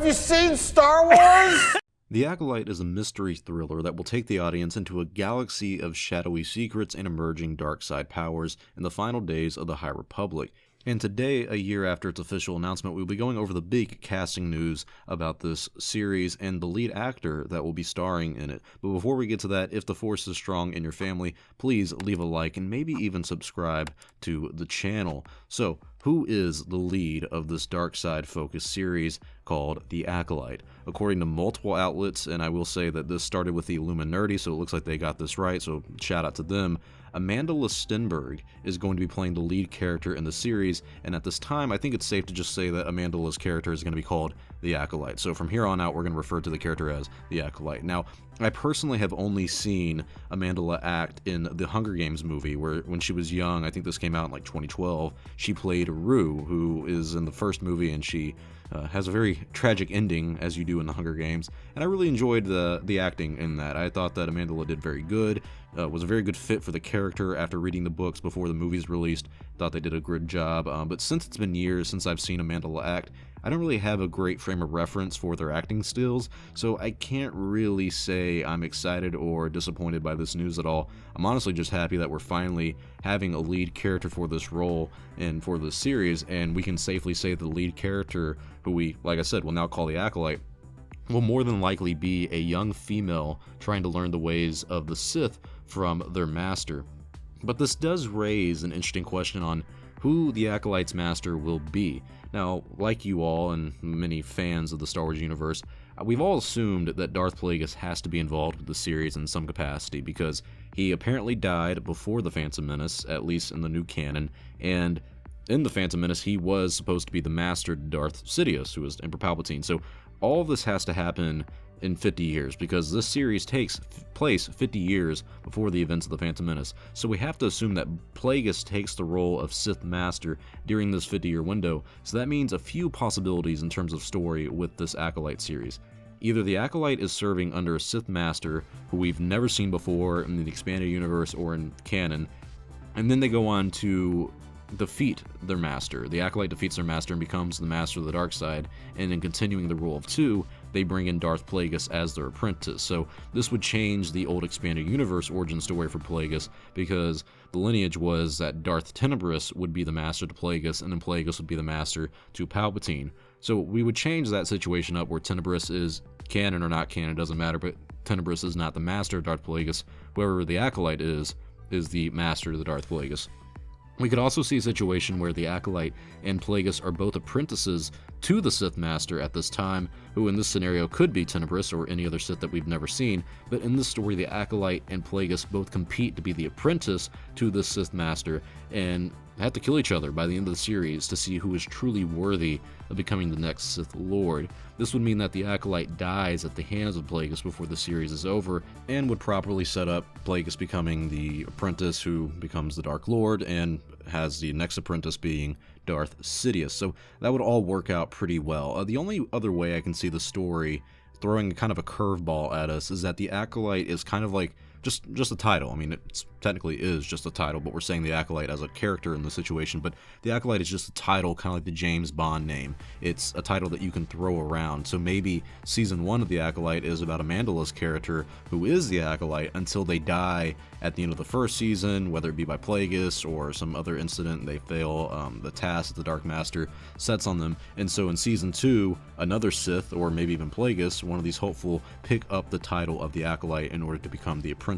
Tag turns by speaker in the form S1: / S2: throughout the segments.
S1: Have you seen Star Wars?
S2: The Acolyte is a mystery thriller that will take the audience into a galaxy of shadowy secrets and emerging dark side powers in the final days of the High Republic. And today, a year after its official announcement, we'll be going over the big casting news about this series and the lead actor that will be starring in it. But before we get to that, if the Force is strong in your family, please leave a like and maybe even subscribe to the channel. So, who is the lead of this dark side focused series called The Acolyte? According to multiple outlets, and I will say that this started with the Illuminati, so it looks like they got this right, so shout out to them, Amandla Stenberg is going to be playing the lead character in the series, and at this time, I think it's safe to just say that Amandla's character is going to be called The Acolyte. So from here on out, we're going to refer to the character as The Acolyte. Now, I personally have only seen Amandla act in the Hunger Games movie, where when she was young, I think this came out in like 2012, she played Rue, who is in the first movie, and she has a very tragic ending, as you do in the Hunger Games, and I really enjoyed the acting in that. I thought that Amandla did very good, was a very good fit for the character after reading the books before the movies released. Thought they did a good job, but since it's been years since I've seen Amandla act, I don't really have a great frame of reference for their acting skills, so I can't really say I'm excited or disappointed by this news at all. I'm honestly just happy that we're finally having a lead character for this role and for this series, and we can safely say the lead character, who we, like I said, will now call the Acolyte, will more than likely be a young female trying to learn the ways of the Sith from their master. But this does raise an interesting question on who the Acolyte's master will be. Now, like you all and many fans of the Star Wars universe, we've all assumed that Darth Plagueis has to be involved with the series in some capacity because he apparently died before The Phantom Menace, at least in the new canon, and in The Phantom Menace he was supposed to be the master to Darth Sidious, who was Emperor Palpatine. So all of this has to happen in 50 years, because this series takes place 50 years before the events of The Phantom Menace. So we have to assume that Plagueis takes the role of Sith Master during this 50-year window, so that means a few possibilities in terms of story with this Acolyte series. Either the Acolyte is serving under a Sith Master who we've never seen before in the expanded universe or in canon, and then they go on to defeat their master. The Acolyte defeats their master and becomes the master of the dark side, and in continuing the rule of two, they bring in Darth Plagueis as their apprentice. So this would change the old expanded universe origin story for Plagueis, because the lineage was that Darth Tenebrous would be the master to Plagueis, and then Plagueis would be the master to Palpatine. So we would change that situation up where Tenebrous is canon or not canon, doesn't matter, but Tenebrous is not the master of Darth Plagueis. Whoever the Acolyte is the master of the Darth Plagueis. We could also see a situation where the Acolyte and Plagueis are both apprentices to the Sith Master at this time, who in this scenario could be Tenebrous or any other Sith that we've never seen, but in this story the Acolyte and Plagueis both compete to be the apprentice to the Sith Master, and have to kill each other by the end of the series to see who is truly worthy of becoming the next Sith Lord. This would mean that the Acolyte dies at the hands of Plagueis before the series is over, and would properly set up Plagueis becoming the apprentice who becomes the Dark Lord, and has the next apprentice being Darth Sidious. So that would all work out pretty well. The only other way I can see the story throwing kind of a curveball at us is that the Acolyte is kind of like just a title. I mean, it technically is just a title, but we're saying the Acolyte as a character in the situation, but the Acolyte is just a title, kind of like the James Bond name. It's a title that you can throw around. So maybe season 1 of the Acolyte is about Amandla's character, who is the Acolyte, until they die at the end of the first season, whether it be by Plagueis or some other incident, they fail the task that the Dark Master sets on them. And so in season 2, another Sith, or maybe even Plagueis, one of these hopeful, pick up the title of the Acolyte in order to become the apprentice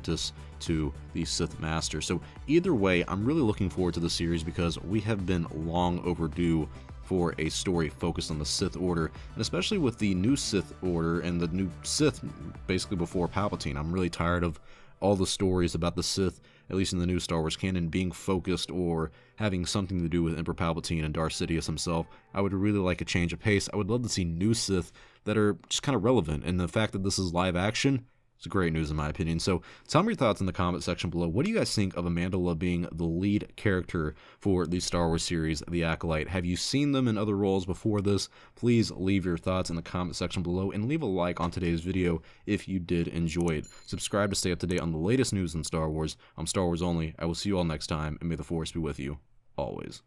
S2: to the Sith Master. So either way, I'm really looking forward to the series because we have been long overdue for a story focused on the Sith Order, and especially with the new Sith Order and the new Sith basically before Palpatine. I'm really tired of all the stories about the Sith, at least in the new Star Wars canon, being focused or having something to do with Emperor Palpatine and Darth Sidious himself. I would really like a change of pace. I would love to see new Sith that are just kind of relevant, and the fact that this is live action, it's great news in my opinion. So tell me your thoughts in the comment section below. What do you guys think of Amandla being the lead character for the Star Wars series, The Acolyte? Have you seen them in other roles before this? Please leave your thoughts in the comment section below and leave a like on today's video if you did enjoy it. Subscribe to stay up to date on the latest news in Star Wars. I'm Star Wars Only. I will see you all next time, and may the Force be with you always.